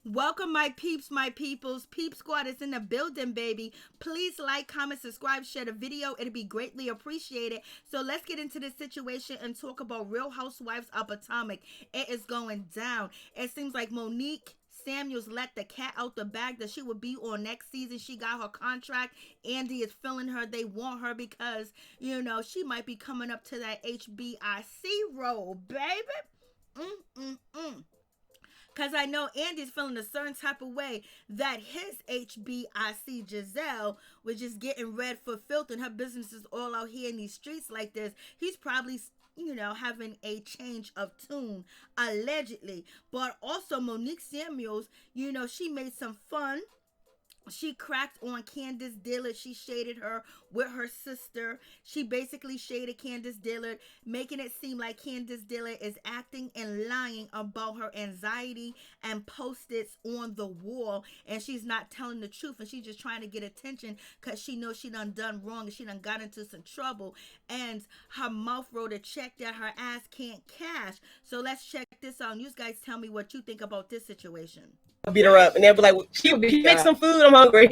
Welcome, my peeps, my peoples. Peep Squad is in the building, baby. Please like, comment, subscribe, share the video. It'd be greatly appreciated. So let's get into this situation and talk about Real Housewives of Potomac. It is going down. It seems like Monique Samuels let the cat out the bag that she would be on next season. She got her contract. Andy is feeling her. They want her because, she might be coming up to that HBIC role, baby. Because I know Andy's feeling a certain type of way that his HBIC Giselle was just getting red for filth and her business is all out here in these streets like this. He's probably, having a change of tune, allegedly. But also Monique Samuels, she made some fun. She cracked on Candice Dillard. She shaded her with her sister. She basically shaded Candice Dillard, making it seem like Candice Dillard is acting and lying about her anxiety and post-its on the wall. And she's not telling the truth. And she's just trying to get attention because she knows she done wrong and she done got into some trouble. And her mouth wrote a check that her ass can't cash. So let's check this out. You guys tell me what you think about this situation. Beat her up and they'll be like, she make some food, I'm hungry.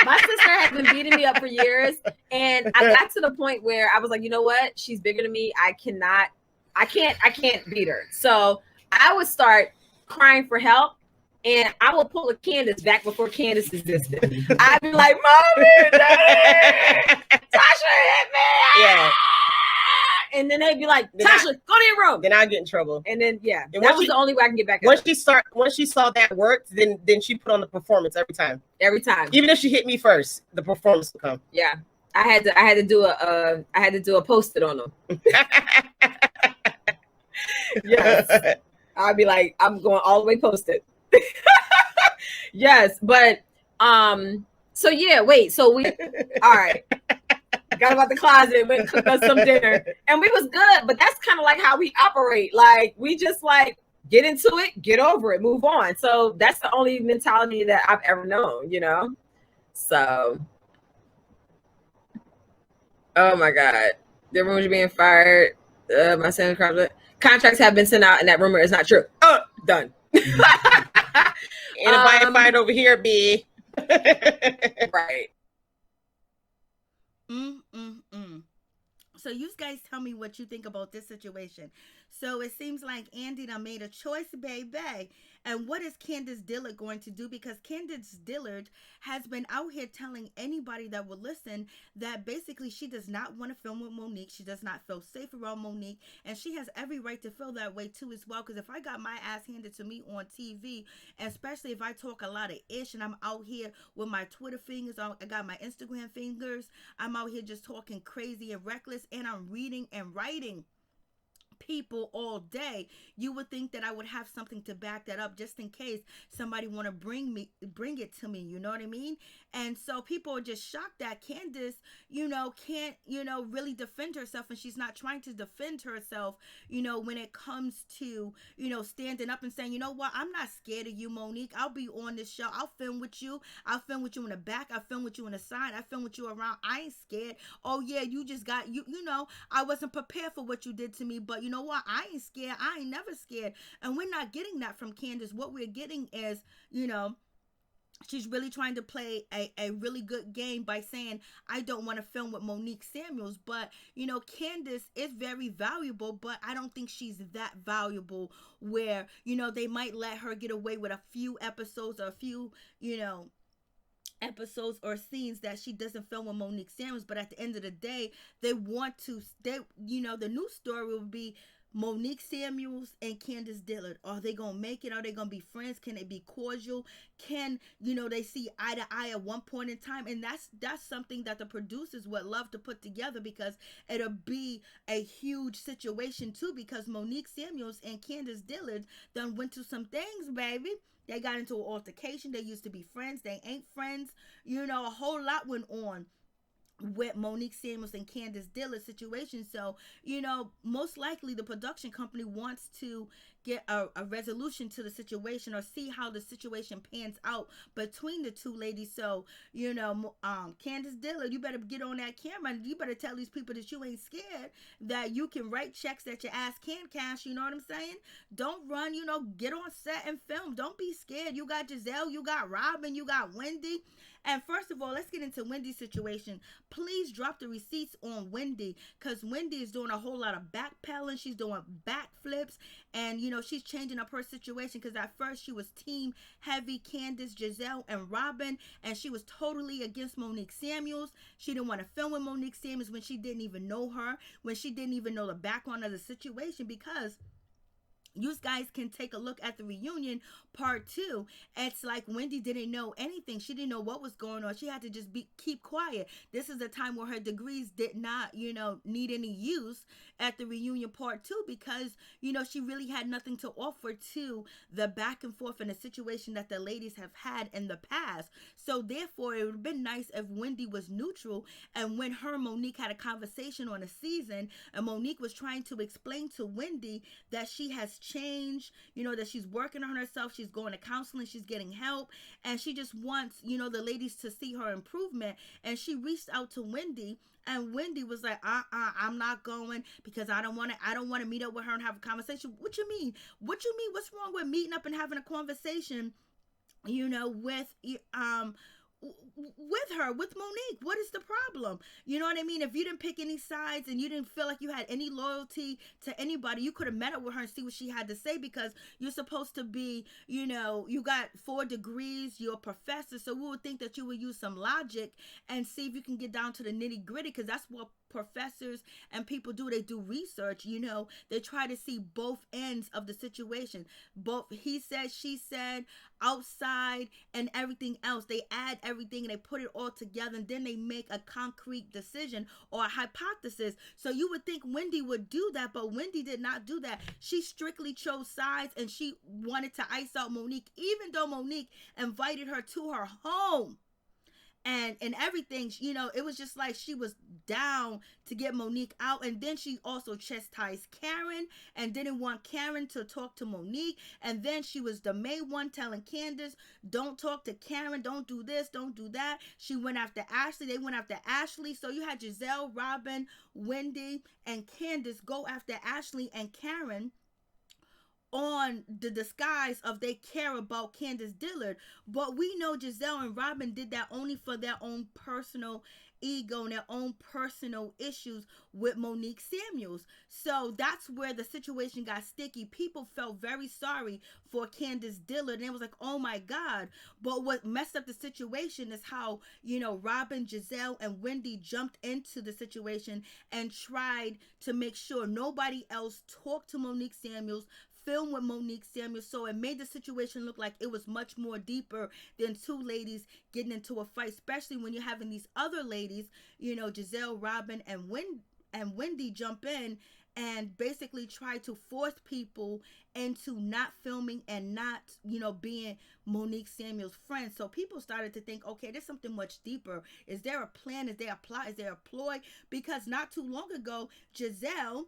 My sister has been beating me up for years, and I got to the point where I was like, you know what, she's bigger than me. I can't beat her. So I would start crying for help, and I will pull a Candice back before Candice existed. I'd be like, mommy, daddy, Tasha hit me. Yeah. And then they'd be like, Tasha, go to your room. Then I get in trouble. And then that was the only way I can get back up. Once she saw that worked, then she put on the performance every time. Every time. Even if she hit me first, the performance will come. Yeah. I had to do a post-it on them. Yes. I'd be like, I'm going all the way post-it. Yes, but so yeah, wait. So we all right. Got about the closet, went and cooked us some dinner, and we was good. But that's kind of like how we operate. Like we just like get into it, get over it, move on. So that's the only mentality that I've ever known, So, oh my God, the rumors are being fired. My son contracts have been sent out, and that rumor is not true. Done. Anybody fired over here, B? Right. So you guys tell me what you think about this situation. So it seems like Andy done made a choice, baby. And what is Candice Dillard going to do? Because Candice Dillard has been out here telling anybody that will listen that basically she does not want to film with Monique. She does not feel safe around Monique. And she has every right to feel that way too as well. Because if I got my ass handed to me on TV, especially if I talk a lot of ish and I'm out here with my Twitter fingers, I got my Instagram fingers, I'm out here just talking crazy and reckless, and I'm reading and writing people all day, you would think that I would have something to back that up just in case somebody want to bring it to me, you know what I mean? And so people are just shocked that Candice, can't, really defend herself, and she's not trying to defend herself, when it comes to, standing up and saying, you know what, I'm not scared of you, Monique. I'll be on this show. I'll film with you. I'll film with you in the back. I'll film with you in the side. I'll film with you around. I ain't scared. Oh yeah, you just got, I wasn't prepared for what you did to me, but you know what? I ain't scared. I ain't never scared. And we're not getting that from Candice. What we're getting is, she's really trying to play a really good game by saying, I don't want to film with Monique Samuels. But, Candice is very valuable, but I don't think she's that valuable where, they might let her get away with a few episodes or a few, episodes or scenes that she doesn't film with Monique Samuels. But at the end of the day, the new story will be Monique Samuels and Candice Dillard. Are they gonna make it? Are they gonna be friends? Can they be cordial? Can they see eye to eye at one point in time? And that's something that the producers would love to put together, because it'll be a huge situation too, because Monique Samuels and Candice Dillard done went through some things, baby. They got into an altercation. They used to be friends. They ain't friends. A whole lot went on with Monique Samuels and Candice Dillard situation. So, most likely the production company wants to get a resolution to the situation or see how the situation pans out between the two ladies. So, Candice Dillard, you better get on that camera and you better tell these people that you ain't scared, that you can write checks that your ass can cash. You know what I'm saying? Don't run, get on set and film. Don't be scared. You got Giselle, you got Robin, you got Wendy. And first of all, let's get into Wendy's situation. Please drop the receipts on Wendy, because Wendy is doing a whole lot of backpedaling. She's doing backflips, and she's changing up her situation, because at first she was team heavy Candice, Giselle, and Robin, and she was totally against Monique Samuels. She didn't want to film with Monique Samuels when she didn't even know her, when she didn't even know the background of the situation, because you guys can take a look at the reunion part 2. It's like Wendy didn't know anything. She didn't know what was going on. She had to just keep quiet. This is a time where her degrees did not, need any use at the reunion part 2, because, she really had nothing to offer to the back and forth and the situation that the ladies have had in the past. So therefore, it would have been nice if Wendy was neutral, and when her and Monique had a conversation on a season, and Monique was trying to explain to Wendy that she has changed, that she's working on herself, she's going to counseling, she's getting help, and she just wants, the ladies to see her improvement. And she reached out to Wendy, and Wendy was like, I'm not going, because I don't want to meet up with her and have a conversation. What you mean? What's wrong with meeting up and having a conversation, with her, with Monique? What is the problem? You know what I mean? If you didn't pick any sides and you didn't feel like you had any loyalty to anybody, you could have met up with her and see what she had to say, because you're supposed to be, you got 4 degrees, you're a professor, so we would think that you would use some logic and see if you can get down to the nitty gritty, because that's what professors and people do. They do research. They try to see both ends of the situation, both he said, she said, outside, and everything else. They add everything and they put it all together, and then they make a concrete decision or a hypothesis. So you would think Wendy would do that, but Wendy did not do that. She strictly chose sides, and she wanted to ice out Monique, even though Monique invited her to her home and everything. It was just like she was down to get Monique out. And then she also chastised Karen and didn't want Karen to talk to Monique. And then she was the main one telling Candice, don't talk to Karen, don't do this, don't do that. She went after Ashley, they went after Ashley. So you had Giselle, Robin, Wendy, and Candice go after Ashley and Karen on the disguise of they care about Candice Dillard. But we know Giselle and Robin did that only for their own personal ego and their own personal issues with Monique Samuels. So that's where the situation got sticky. People felt very sorry for Candice Dillard, and it was like, oh my God. But what messed up the situation is how, Robin, Giselle, and Wendy jumped into the situation and tried to make sure nobody else talked to Monique Samuels, film with Monique Samuels. So it made the situation look like it was much more deeper than 2 ladies getting into a fight, especially when you're having these other ladies, Giselle, Robin, and Wendy jump in and basically try to force people into not filming and not, being Monique Samuels' friends. So people started to think, okay, there's something much deeper. Is there a plan? Is there a plot? Is there a ploy? Because not too long ago, Giselle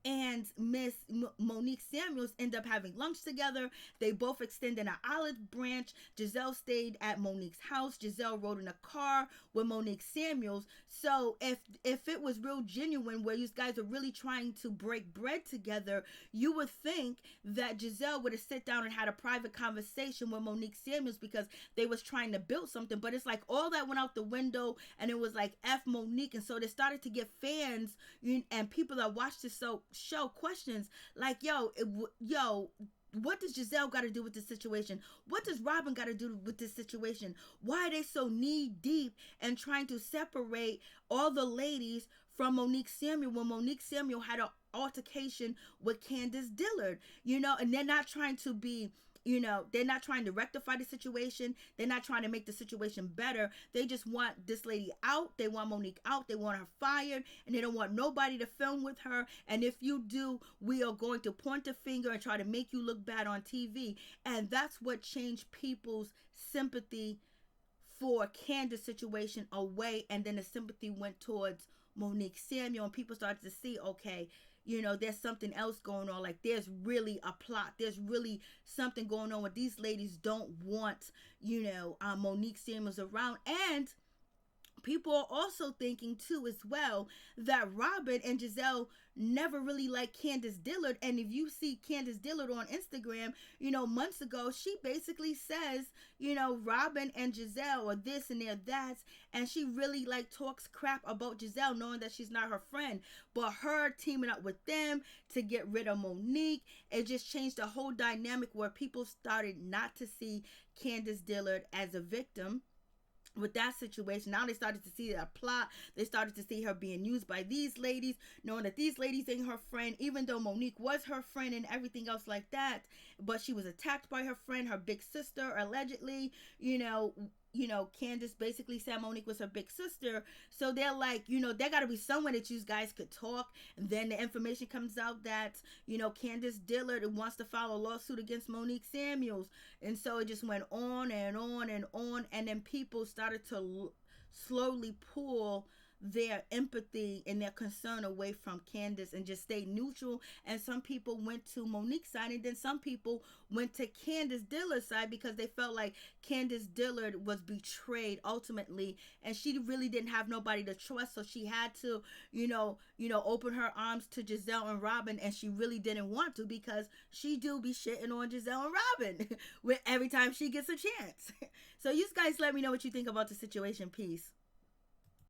and Miss Monique Samuels end up having lunch together. They both extended an olive branch. Giselle stayed at Monique's house. Giselle rode in a car with Monique Samuels. So if it was real genuine, where you guys are really trying to break bread together, you would think that Giselle would have sit down and had a private conversation with Monique Samuels, because they was trying to build something. But it's like all that went out the window, and it was like F Monique. And so they started to get fans and people that watched this show questions like, yo, what does Giselle got to do with this situation? What does Robin got to do with this situation? Why are they so knee deep and trying to separate all the ladies from Monique Samuel when Monique Samuel had an altercation with Candice Dillard? And they're not trying to be, they're not trying to rectify the situation. They're not trying to make the situation better. They just want this lady out. They want Monique out. They want her fired, and they don't want nobody to film with her. And if you do, we are going to point a finger and try to make you look bad on TV. And that's what changed people's sympathy for Candiace's situation away, and then the sympathy went towards Monique Samuel, and people started to see, okay, there's something else going on. Like, there's really a plot. There's really something going on where these ladies don't want, Monique Samuels around. And people are also thinking too as well that Robin and Giselle never really liked Candice Dillard. And if you see Candice Dillard on Instagram, months ago, she basically says, Robin and Giselle are this and they're that. And she really talks crap about Giselle, knowing that she's not her friend. But her teaming up with them to get rid of Monique, it just changed the whole dynamic where people started not to see Candice Dillard as a victim with that situation. Now they started to see that plot. They started to see her being used by these ladies, knowing that these ladies ain't her friend, even though Monique was her friend and everything else like that. But she was attacked by her friend, her big sister, allegedly. Candice basically said Monique was her big sister. So they're like, there got to be somewhere that you guys could talk. And then the information comes out that, Candice Dillard wants to file a lawsuit against Monique Samuels. And so it just went on and on and on. And then people started to slowly pull their empathy and their concern away from Candice and just stay neutral. And some people went to Monique's side, and then some people went to Candice Dillard's side because they felt like Candice Dillard was betrayed ultimately, and she really didn't have nobody to trust. So she had to, open her arms to Giselle and Robin, and she really didn't want to because she do be shitting on Giselle and Robin with every time she gets a chance. So you guys let me know what you think about the situation. Peace.